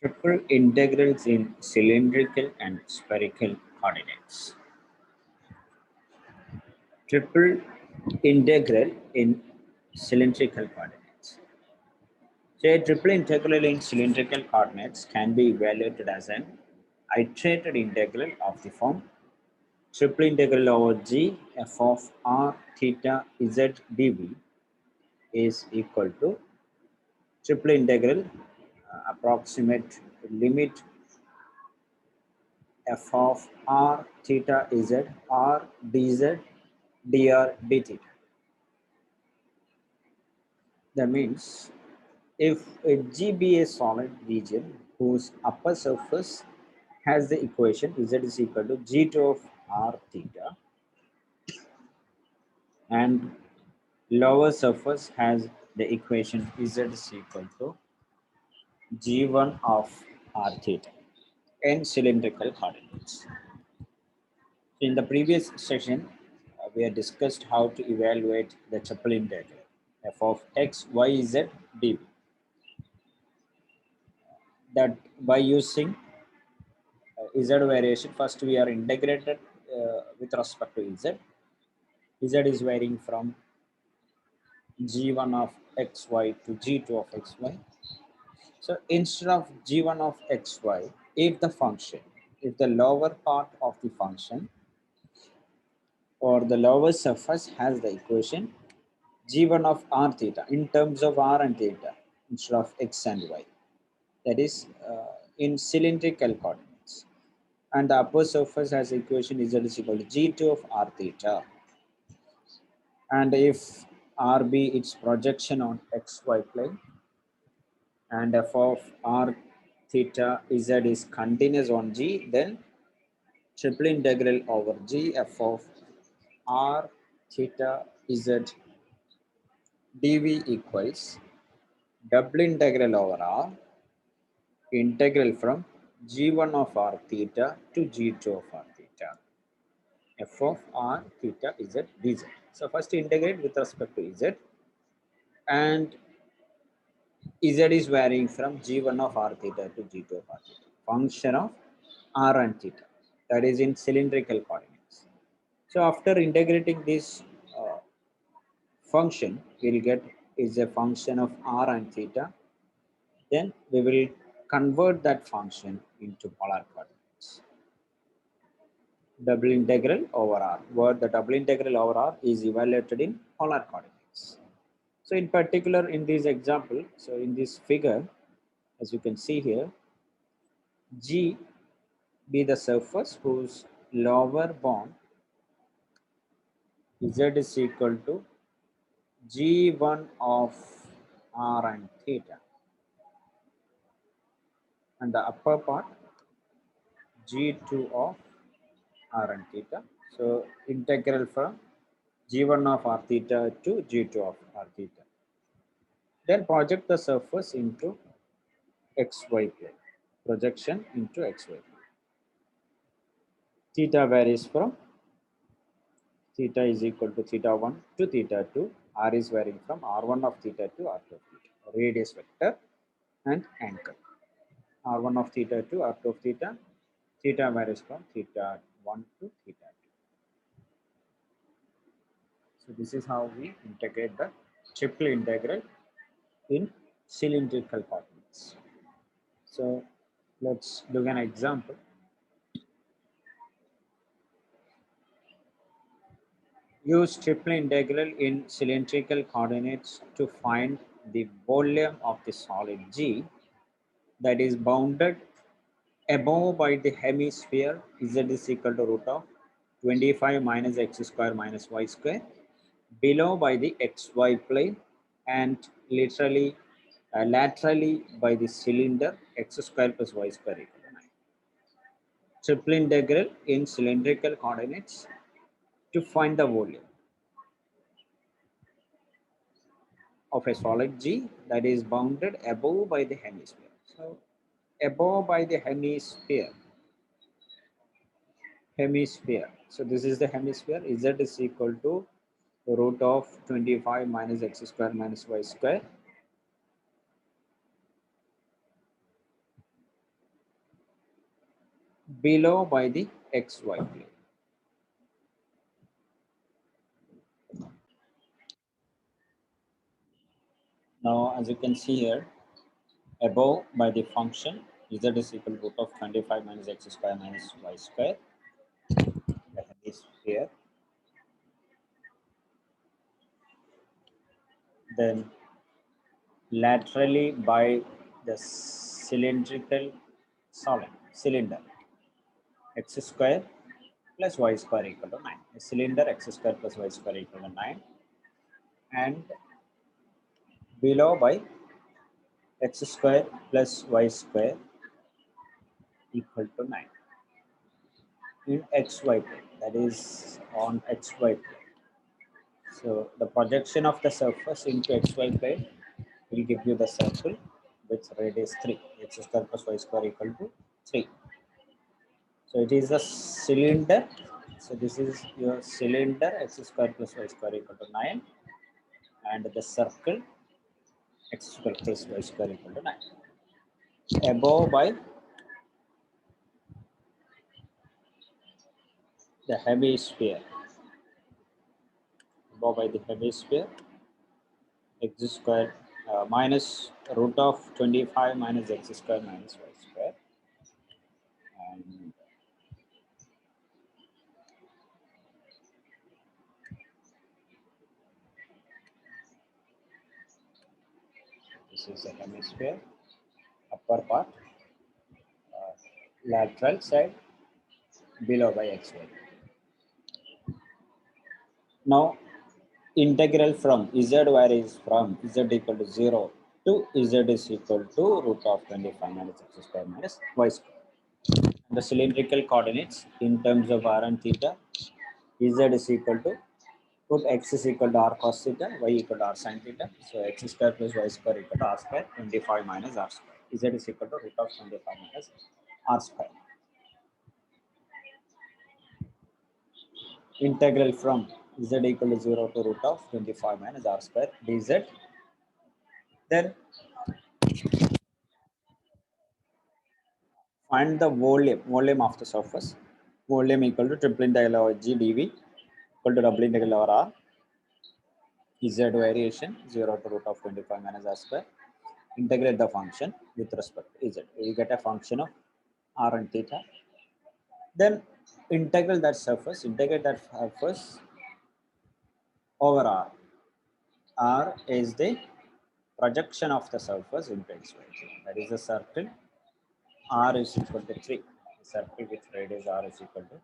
Triple integrals in cylindrical and spherical coordinates. Triple integral in cylindrical coordinates. So a triple integral in cylindrical coordinates can be evaluated as an iterated integral of the form triple integral over g f of r theta z dv is equal to triple integral approximate limit f of r theta z r dz dr d theta. That means if a G be a solid region whose upper surface has the equation z is equal to g2 of r theta and lower surface has the equation z is equal to g1 of r theta in cylindrical coordinates. In the previous session, we had discussed how to evaluate the triple integral f of x, y, z, dv. That by using z variation, first we are integrated with respect to z. Z is varying from g1 of xy to g2 of xy. So instead of g1 of xy, if the lower part of the function or the lower surface has the equation g1 of r theta in terms of r and theta instead of x and y. That is in cylindrical coordinates. And the upper surface has equation z is equal to g2 of r theta. And if r be its projection on xy plane and f of r theta z is continuous on g, then triple integral over g f of r theta z dv equals double integral over r integral from g1 of r theta to g2 of r theta f of r theta z dz. So first integrate with respect to z, and z is varying from g1 of r theta to g2 of r theta, function of r and theta, that is in cylindrical coordinates. So after integrating this uh, function, we'll get is a function of r and theta. Then we will convert that function into polar coordinates. Double integral over r, where the double integral over r is evaluated in polar coordinates. So in particular in this example, so in this figure, as you can see here, G be the surface whose lower bound z is equal to g1 of r and theta, and the upper part g2 of r and theta. So integral from g1 of r theta to g2 of r theta. Then project the surface into xy plane. Projection into xy plane. Theta varies from theta is equal to theta 1 to theta 2. R is varying from r1 of theta to r2 of theta. Radius vector and angle. r1 of theta to r2 of theta. Theta varies from theta 1 to theta 2. So this is how we integrate the triple integral in cylindrical coordinates. So let's look at an example. Use triple integral in cylindrical coordinates to find the volume of the solid G that is bounded above by the hemisphere z is equal to root of 25 minus x square minus y square, below by the xy plane, and laterally by the cylinder x square plus y square equal to 9. Triple integral in cylindrical coordinates to find the volume of a solid G that is bounded above by the hemisphere. So above by the hemisphere. So this is the hemisphere. Z is equal to root of 25 minus x square minus y square. below by the xy plane. Now, as you can see here, above by the function z is equal to root of 25 minus x square minus y square. The hemisphere. Then laterally by the cylindrical solid cylinder x square plus y square equal to 9. A cylinder x square plus y square equal to 9, and below by x square plus y square equal to 9 in xy plane, that is on xy plane. So the projection of the surface into xy plane will give you the circle with radius 3, x square plus y square equal to 3. So it is a cylinder. So this is your cylinder x square plus y square equal to 9, and the circle x square plus y square equal to 9. Above by the hemisphere. Above by the hemisphere, x square minus root of 25 minus x square minus y square. And this is the hemisphere, upper part, lateral side, below by xy. Now, integral from z varies from z equal to 0 to z is equal to root of 25 minus x square minus y square. And the cylindrical coordinates in terms of r and theta, z is equal to, put x is equal to r cos theta, y equal to r sin theta. So x square plus y square equal to r square, 25 minus r square. Z is equal to root of 25 minus r square. Integral from z equal to 0 to root of 25 minus r square dz. Then find the volume of the surface. Volume equal to triple integral over g dv equal to double integral over r. Z variation 0 to root of 25 minus r square. Integrate the function with respect to z. You get a function of r and theta. Then integrate that surface over r. R is the projection of the surface into xy. That is the circle. R is equal to 3. The circle with radius r is equal to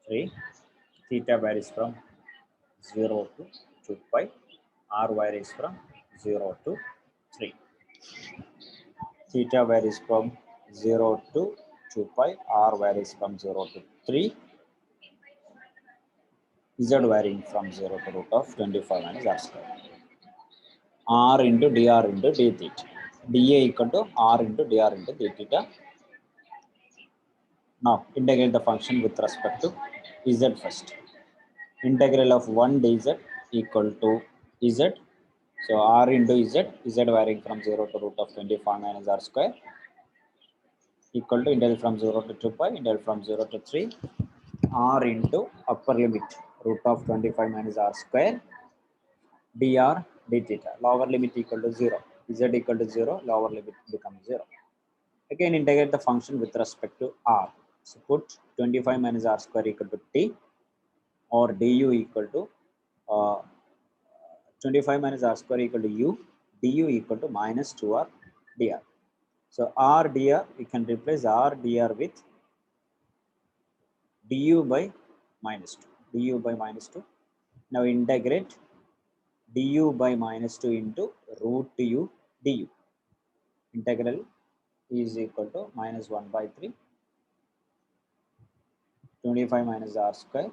3. Theta varies from 0 to 2 pi. R varies from 0 to 3. Theta varies from 0 to 2 pi. R varies from 0 to 3. Z varying from 0 to root of 25 minus r square. R into dr into d theta. dA equal to r into dr into d theta. Now integrate the function with respect to z first. Integral of 1 dz equal to z. So r into z varying from 0 to root of 25 minus r square equal to integral from 0 to 2 pi, integral from 0 to 3, r into upper limit root of 25 minus r square dr d theta. Lower limit equal to 0. Z equal to 0, lower limit becomes 0. Again integrate the function with respect to r. So put 25 minus r square equal to t, or du equal to 25 minus r square equal to u, du equal to minus 2r dr. So r dr, we can replace r dr with du by minus 2. du by minus 2. Now integrate du by minus 2 into root u du. Integral is equal to minus 1 by 3. 25 minus r square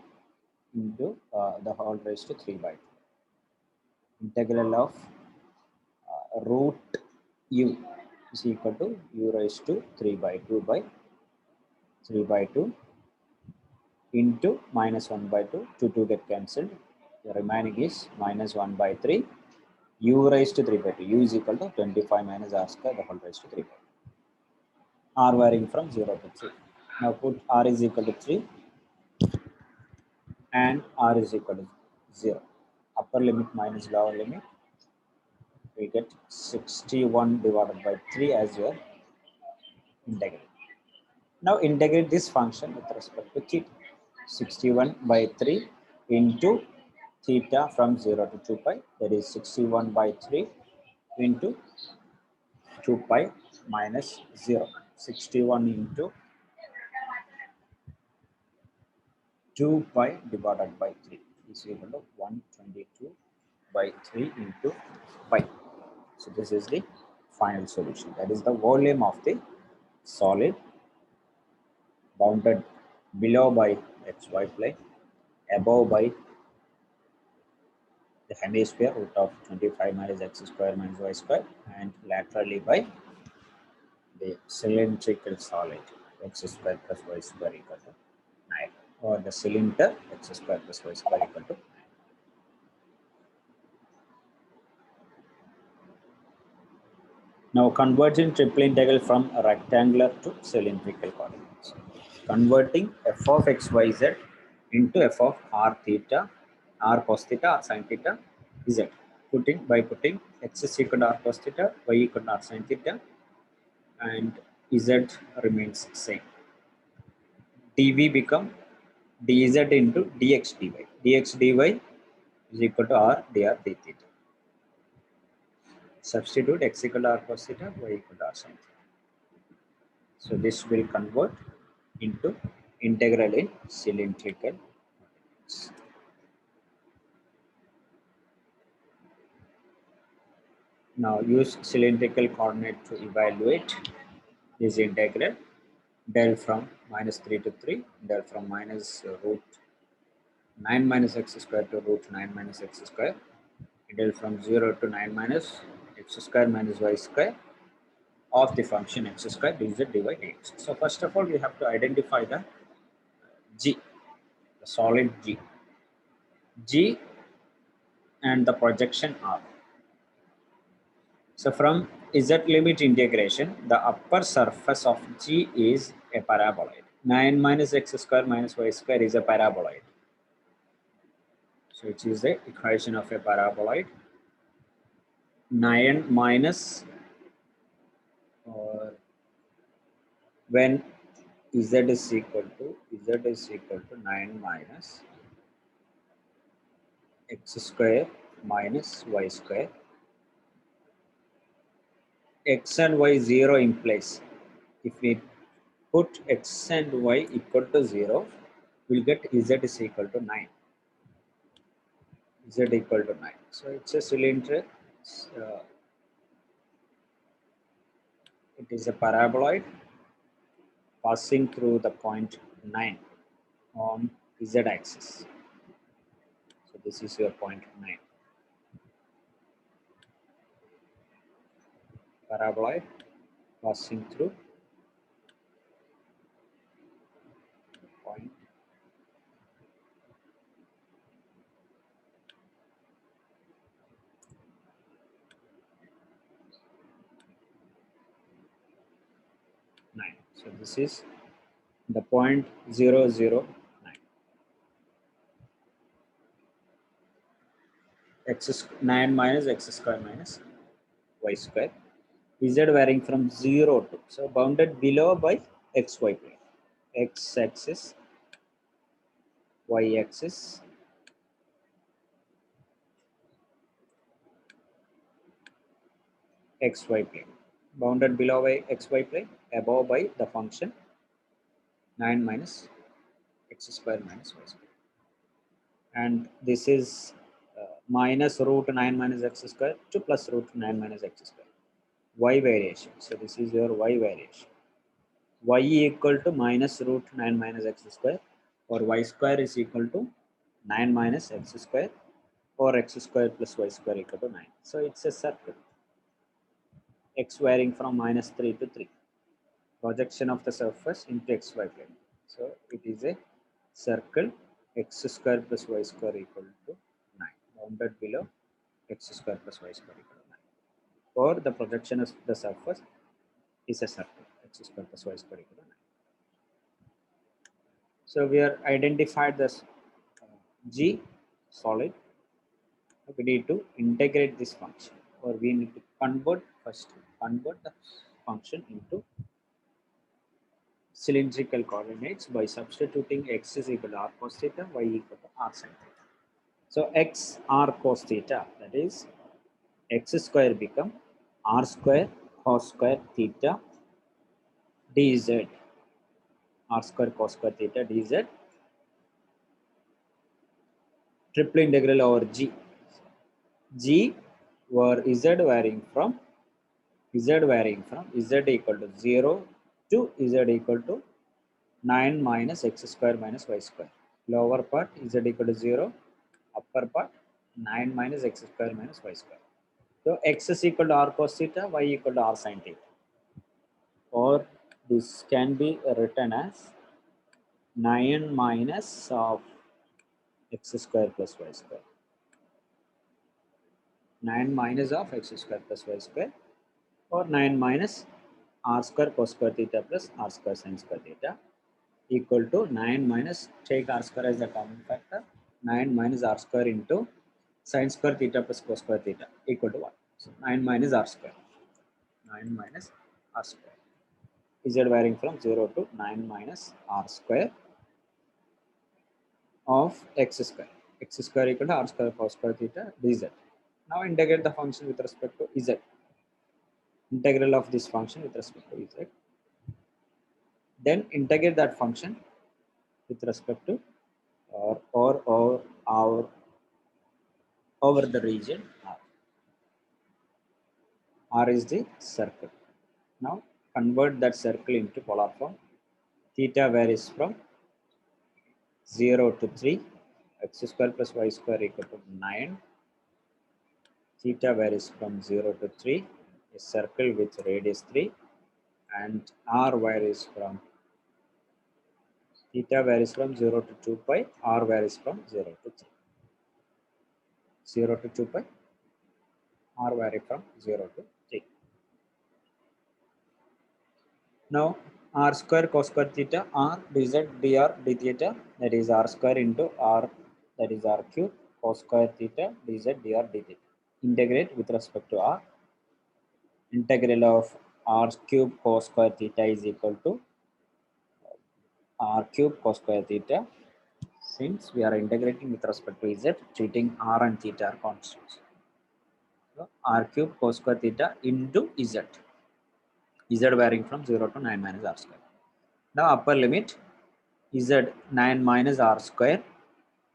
into the whole raised to 3 by 2. Integral of root u is equal to u raised to 3 by 2 by 3 by 2 into minus 1 by 2. 2 get cancelled. The remaining is minus 1 by 3. U raised to 3 by 2. U is equal to 25 minus r square the whole raised to 3 by 2. R varying from 0 to 3. Now put r is equal to 3 and r is equal to 0. Upper limit minus lower limit, we get 61 divided by 3 as your integral. Now integrate this function with respect to theta. 61 by 3 into theta from 0 to 2 pi, that is 61 by 3 into 2 pi minus 0. 61 into 2 pi divided by 3 is equal to 122 by 3 into pi. So this is the final solution. That is the volume of the solid bounded below by xy plane, above by the hemisphere root of 25 minus x square minus y square, and laterally by the cylindrical solid x square plus y square equal to 9, or the cylinder x square plus y square equal to 9. Now converging triple integral from rectangular to cylindrical coordinates. Converting f of xyz into f of r theta, r cos theta, r sin theta, z. Putting x is equal to r cos theta, y equal to r sin theta, and z remains same. dv become dz into dx dy. dx dy is equal to r dr d theta. Substitute x equal to r cos theta, y equal to r sin theta. So this will convert into integral in cylindrical coordinates. Now use cylindrical coordinate to evaluate this integral. Del from minus 3 to 3, del from minus root 9 minus x square to root 9 minus x square, del from 0 to 9 minus x square minus y square of the function x square dz dy dx. So first of all, we have to identify the g, the solid g and the projection r. So from z limit integration, the upper surface of g is a paraboloid. 9 minus x square minus y square is a paraboloid. So it is the equation of a paraboloid. 9 minus, or when z is equal to 9 minus x square minus y square. X and y 0 implies, if we put x and y equal to 0, we'll get z is equal to 9. Z equal to 9. So it's a cylinder. It is a paraboloid passing through the point 9 on z axis. So this is your point 9. Paraboloid passing through point 9. So this is the point 0, 0, 9. X 9 minus x square minus y square. Z varying from 0 to, so bounded below by xy plane. X axis, y axis, xy plane. Bounded below by xy plane, above by the function 9 minus x square minus y square. And this is minus root 9 minus x square to plus root 9 minus x square. Y variation. So this is your y variation. Y equal to minus root 9 minus x square, or y square is equal to 9 minus x square, or x square plus y square equal to 9. So it's a circle. X varying from minus 3 to 3. Projection of the surface into xy plane. So it is a circle, x square plus y square equal to 9. Bounded below x square plus y square equal to 9. Or the projection of the surface is a circle, x square plus y square equal to 9. So we are identified this G solid. We need to integrate this function, or we need to convert the function into cylindrical coordinates by substituting x is equal to r cos theta, y equal to r sin theta. So x r cos theta, that is x square become r square cos square theta dz, r square cos square theta dz, triple integral over g where z varying from z equal to 0 to z equal to 9 minus x square minus y square. Lower part z equal to 0, upper part 9 minus x square minus y square. So x is equal to r cos theta, y equal to r sin theta. Or this can be written as 9 minus of x square plus y square. 9 minus of x square plus y square, or 9 minus r square cos square theta plus r square sin square theta equal to 9 minus, take r square as the common factor, 9 minus r square into sin square theta plus cos square theta equal to 1. So 9 minus r square. 9 minus r square. Z varying from 0 to 9 minus r square of x square. X square equal to r square cos square theta dz. Now integrate the function with respect to z. Integral of this function with respect to z. Then integrate that function with respect to or our over the region R. R is the circle. Now convert that circle into polar form. Theta varies from 0 to 3. X square plus y square equal to 9. Theta varies from 0 to 3. A circle with radius 3. And R varies from, theta varies from 0 to 2 pi. R varies from 0 to 3. 0 to 2 pi. R vary from 0 to 3. Now r square cos square theta r dz dr d theta, that is r square into r, that is r cube cos square theta dz dr d theta. Integrate with respect to r. Integral of r cube cos square theta is equal to r cube cos square theta. Since we are integrating with respect to z, treating r and theta are constants. So r cube cos square theta into z. Z varying from 0 to 9 minus r square. Now upper limit z 9 minus r square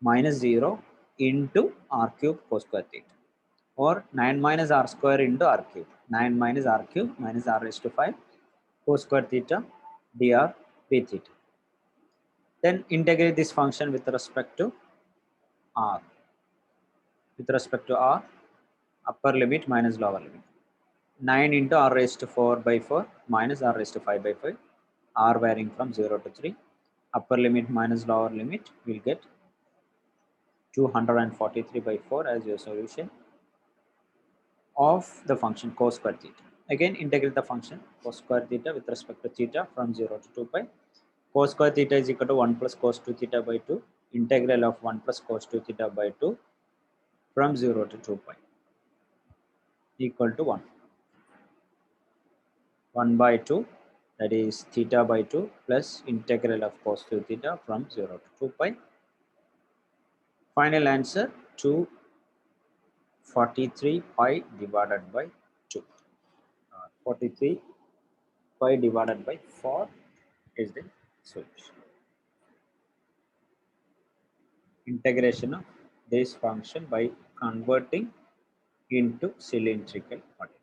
minus 0 into r cube cos square theta, or 9 minus r square into r cube. 9 minus r cube minus r raised to 5 cos square theta dr d theta. Then integrate this function with respect to r. With respect to r, upper limit minus lower limit. 9 into r raised to 4 by 4 minus r raised to 5 by 5. R varying from 0 to 3. Upper limit minus lower limit will get 243 by 4 as your solution of the function cos square theta. Again integrate the function cos square theta with respect to theta from 0 to 2 pi. Cos square theta is equal to 1 plus cos 2 theta by 2. Integral of 1 plus cos 2 theta by 2 from 0 to 2 pi equal to 1. 1 by 2, that is theta by 2 plus integral of cos 2 theta from 0 to 2 pi. Final answer 243 pi divided by 2. 43 pi divided by 4 is the solution. Integration of this function by converting into cylindrical coordinates.